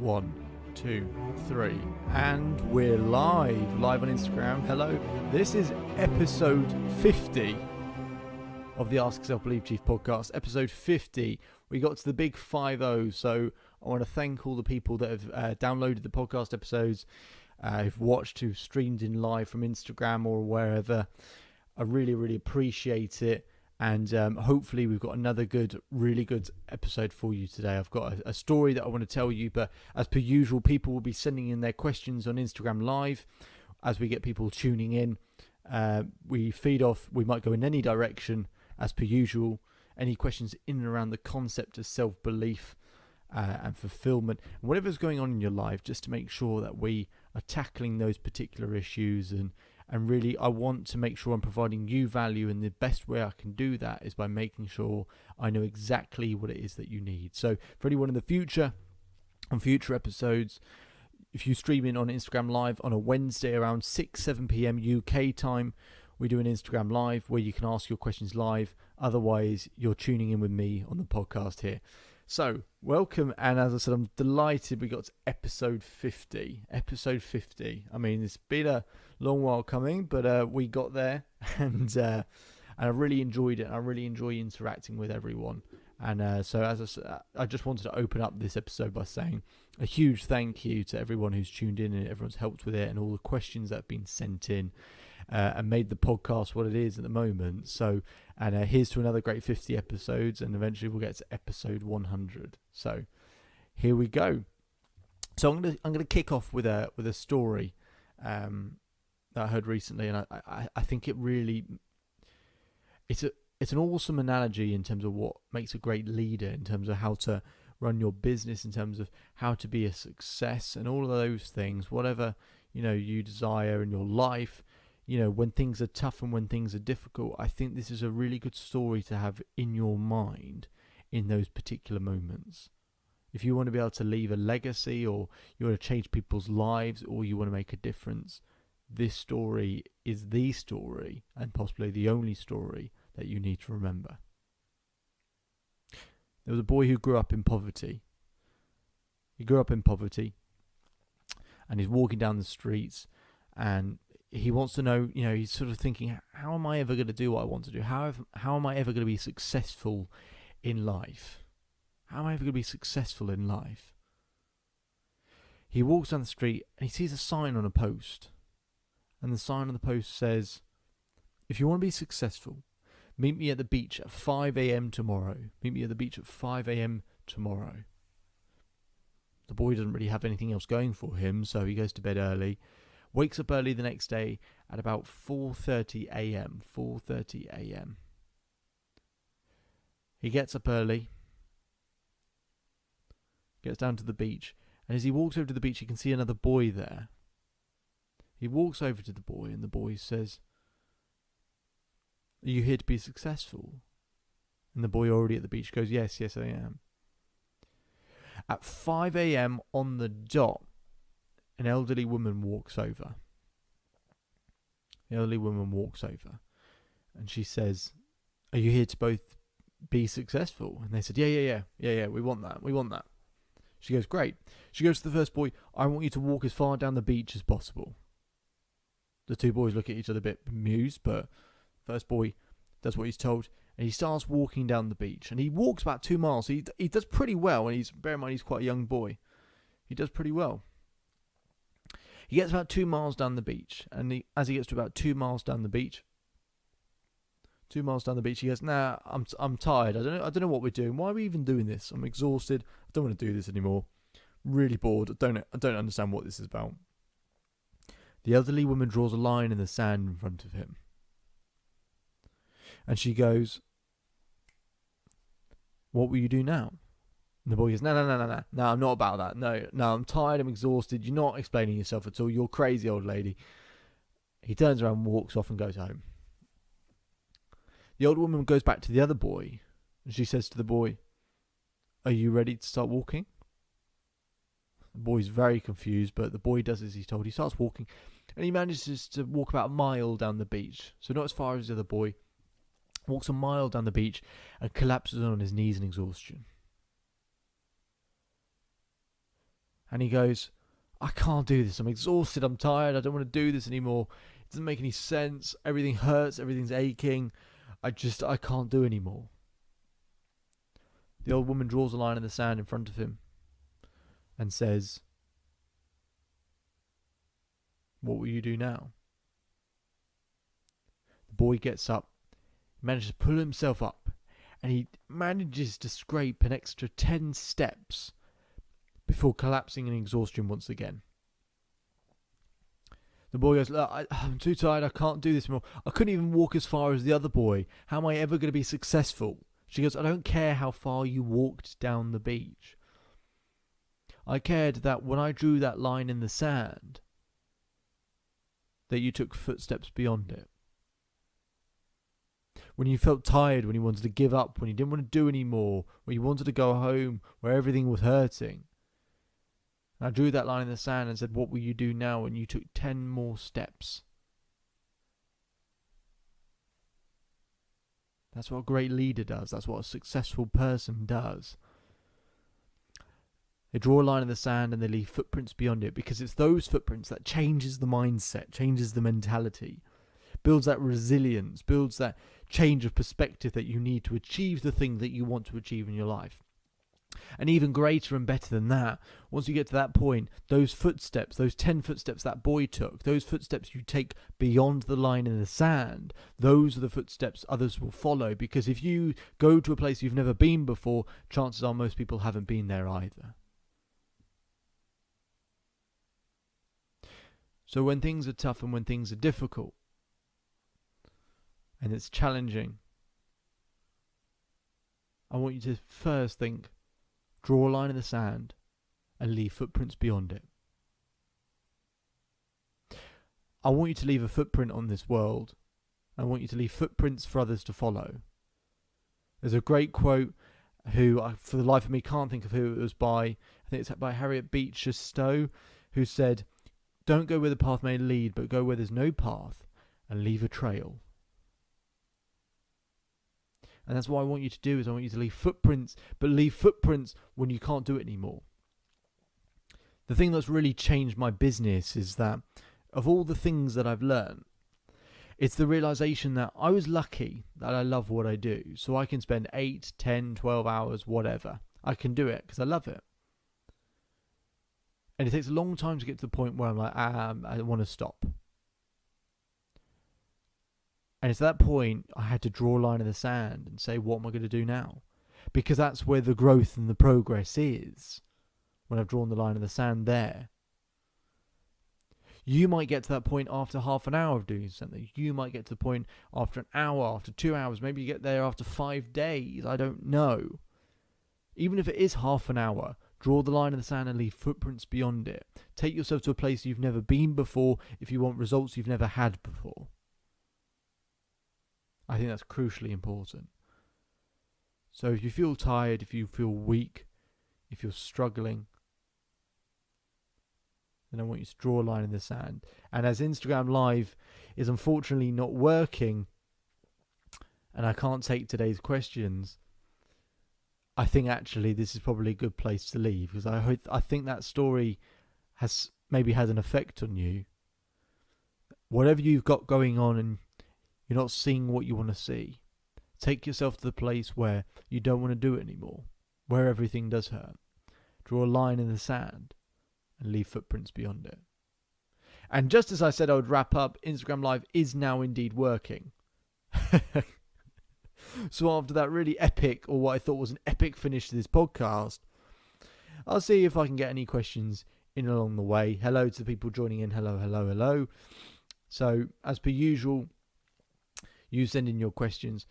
1, 2, 3, and we're live on Instagram. Hello, this is episode 50 of the Ask Self Believe Chief podcast. Episode 50. We got to the big 50, so I want to thank all the people that have downloaded the podcast episodes, who've watched, who've streamed in live from Instagram or wherever. I really appreciate it. And hopefully we've got another really good episode for you today. I've got a story that I want to tell you, but as per usual, people will be sending in their questions on Instagram Live as we get people tuning in. We feed off, we might go in any direction as per usual. Any questions in and around the concept of self-belief and fulfillment, whatever's going on in your life, just to make sure that we are tackling those particular issues. And really, I want to make sure I'm providing you value, and the best way I can do that is by making sure I know exactly what it is that you need. So for anyone in the future, on future episodes, if you stream in on Instagram Live on a Wednesday around 6-7 p.m. UK time, we do an Instagram Live where you can ask your questions live. Otherwise, you're tuning in with me on the podcast here. So, welcome, and as I said, I'm delighted we got to episode 50. Episode 50. I mean, it's been a long while coming, but we got there, and I really enjoyed it. I really enjoy interacting with everyone. And so, as I said, I just wanted to open up this episode by saying a huge thank you to everyone who's tuned in and everyone's helped with it, and all the questions that have been sent in. And made the podcast what it is at the moment. So, and here's to another great 50 episodes, and eventually we'll get to episode 100. So, here we go. So I'm gonna kick off with a story that I heard recently, and I think it really it's an awesome analogy in terms of what makes a great leader, in terms of how to run your business, in terms of how to be a success, and all of those things. Whatever you desire in your life. When things are tough and when things are difficult, I think this is a really good story to have in your mind in those particular moments. If you want to be able to leave a legacy, or you want to change people's lives, or you want to make a difference, this story is the story, and possibly the only story that you need to remember. There was a boy who grew up in poverty. He grew up in poverty, and he's walking down the streets, and he wants to know, he's sort of thinking, how am I ever going to do what I want to do? How am I ever going to be successful in life? How am I ever going to be successful in life? He walks down the street and he sees a sign on a post. And the sign on the post says, if you want to be successful, meet me at the beach at 5 a.m. tomorrow. Meet me at the beach at 5 a.m. tomorrow. The boy doesn't really have anything else going for him, so he goes to bed early. Wakes up early the next day at about 4:30 a.m. 4:30 a.m. He gets up early, gets down to the beach, and as he walks over to the beach, he can see another boy there. He walks over to the boy, and the boy says, "Are you here to be successful?" And the boy, already at the beach, goes, Yes, I am. At 5 a.m. on the dot, an elderly woman walks over. The elderly woman walks over, and she says, "Are you here to both be successful?" And they said, Yeah, we want that. She goes, "Great." She goes to the first boy, "I want you to walk as far down the beach as possible." The two boys look at each other a bit bemused, but first boy does what he's told, and he starts walking down the beach, and he walks about 2 miles. He does pretty well, and bear in mind he's quite a young boy. He does pretty well. He gets about 2 miles down the beach, and as he gets to about 2 miles down the beach, he goes, "Nah, I'm tired. I don't know what we're doing. Why are we even doing this? I'm exhausted. I don't want to do this anymore. Really bored. I don't understand what this is about." The elderly woman draws a line in the sand in front of him, and she goes, "What will you do now?" And the boy goes, No, I'm not about that. No, I'm tired, I'm exhausted. You're not explaining yourself at all. You're crazy, old lady. He turns around, walks off, and goes home. The old woman goes back to the other boy, and she says to the boy, "Are you ready to start walking?" The boy's very confused, but the boy does as he's told. He starts walking, and he manages to walk about a mile down the beach. So not as far as the other boy. Walks a mile down the beach and collapses on his knees in exhaustion. And he goes, I can't do this. I'm exhausted. I'm tired. I don't want to do this anymore. It doesn't make any sense. Everything hurts. Everything's aching. I can't do anymore. The old woman draws a line in the sand in front of him and says, what will you do now? The boy gets up, manages to pull himself up, and he manages to scrape an extra 10 steps before collapsing in exhaustion once again. The boy goes, look, I'm too tired, I can't do this anymore. I couldn't even walk as far as the other boy. How am I ever going to be successful? She goes, I don't care how far you walked down the beach. I cared that when I drew that line in the sand, that you took footsteps beyond it. When you felt tired, when you wanted to give up, when you didn't want to do anymore, when you wanted to go home, where everything was hurting. And I drew that line in the sand and said, what will you do now? And you took 10 more steps. That's what a great leader does. That's what a successful person does. They draw a line in the sand and they leave footprints beyond it, because it's those footprints that changes the mindset, changes the mentality, builds that resilience, builds that change of perspective that you need to achieve the thing that you want to achieve in your life. And even greater and better than that, once you get to that point, those footsteps, those 10 footsteps that boy took, those footsteps you take beyond the line in the sand, those are the footsteps others will follow. Because if you go to a place you've never been before, chances are most people haven't been there either. So when things are tough and when things are difficult, and it's challenging, I want you to first think, draw a line in the sand and leave footprints beyond it. I want you to leave a footprint on this world. I want you to leave footprints for others to follow. There's a great quote who I, for the life of me, can't think of who it was by. I think it's by Harriet Beecher Stowe, who said, don't go where the path may lead, but go where there's no path and leave a trail. And that's what I want you to do, is I want you to leave footprints, but leave footprints when you can't do it anymore. The thing that's really changed my business is that of all the things that I've learned, it's the realization that I was lucky that I love what I do. So I can spend 8, 10, 12 hours, whatever. I can do it because I love it. And it takes a long time to get to the point where I'm like, I want to stop. And it's at that point I had to draw a line in the sand and say, what am I going to do now? Because that's where the growth and the progress is. When I've drawn the line in the sand there. You might get to that point after half an hour of doing something. You might get to the point after an hour, after 2 hours. Maybe you get there after 5 days. I don't know. Even if it is half an hour, draw the line in the sand and leave footprints beyond it. Take yourself to a place you've never been before if you want results you've never had before. I think that's crucially important. So if you feel tired, if you feel weak, if you're struggling, then I want you to draw a line in the sand. And as Instagram Live is unfortunately not working, and I can't take today's questions, I think actually this is probably a good place to leave, because I think that story has maybe had an effect on you. Whatever you've got going on and you're not seeing what you want to see, take yourself to the place where you don't want to do it anymore, where everything does hurt. Draw a line in the sand and leave footprints beyond it. And just as I said I would wrap up, Instagram Live is now indeed working. So after that really epic, or what I thought was an epic finish to this podcast, I'll see if I can get any questions in along the way. Hello to the people joining in. Hello, hello, hello. So as per usual, you send in your questions.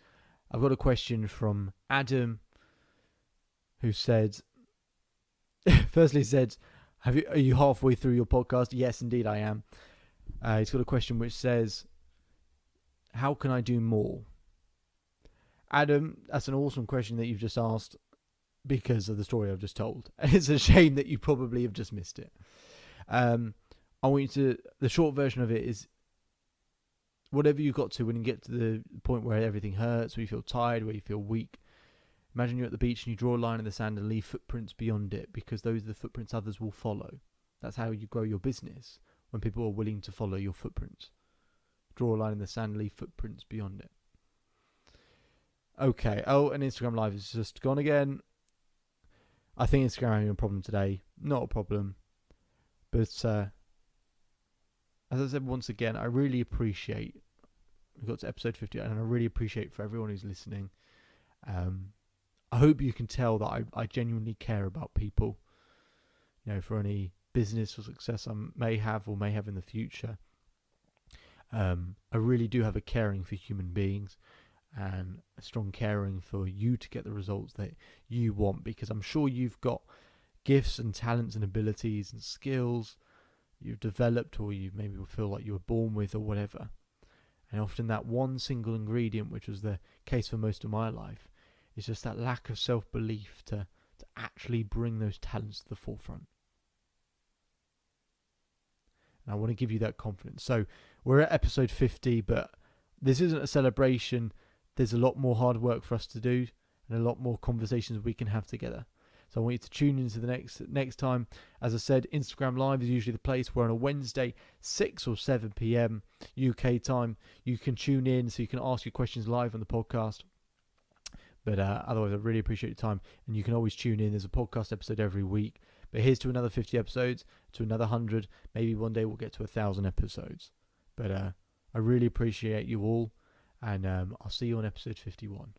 I've got a question from Adam, who said, firstly said, are you halfway through your podcast? Yes, indeed I am. He's got a question which says, how can I do more? Adam, that's an awesome question that you've just asked because of the story I've just told. It's a shame that you probably have just missed it. I want you to, the short version of it is, whatever you got to when you get to the point where everything hurts, where you feel tired, where you feel weak, Imagine you're at the beach and you draw a line in the sand and leave footprints beyond it, because those are the footprints others will follow. That's how you grow your business, when people are willing to follow your footprints. Draw a line in the sand, leave footprints beyond it. Okay. Oh, and Instagram Live is just gone again. I think Instagram having a problem today. Not a problem. But as I said once again, I really appreciate, we got to episode 50, and I really appreciate for everyone who's listening. I hope you can tell that I genuinely care about people. For any business or success I may have in the future. I really do have a caring for human beings, and a strong caring for you to get the results that you want, because I'm sure you've got gifts and talents and abilities and skills you've developed, or you maybe feel like you were born with, or whatever. And often that one single ingredient, which was the case for most of my life, is just that lack of self-belief to actually bring those talents to the forefront. And I want to give you that confidence. So we're at episode 50, but this isn't a celebration. There's a lot more hard work for us to do, and a lot more conversations we can have together. So I want you to tune into the next time. As I said, Instagram Live is usually the place where on a Wednesday, 6 or 7 p.m. UK time, you can tune in so you can ask your questions live on the podcast. But otherwise, I really appreciate your time. And you can always tune in. There's a podcast episode every week. But here's to another 50 episodes, to another 100. Maybe one day we'll get to 1,000 episodes. But I really appreciate you all. And I'll see you on episode 51.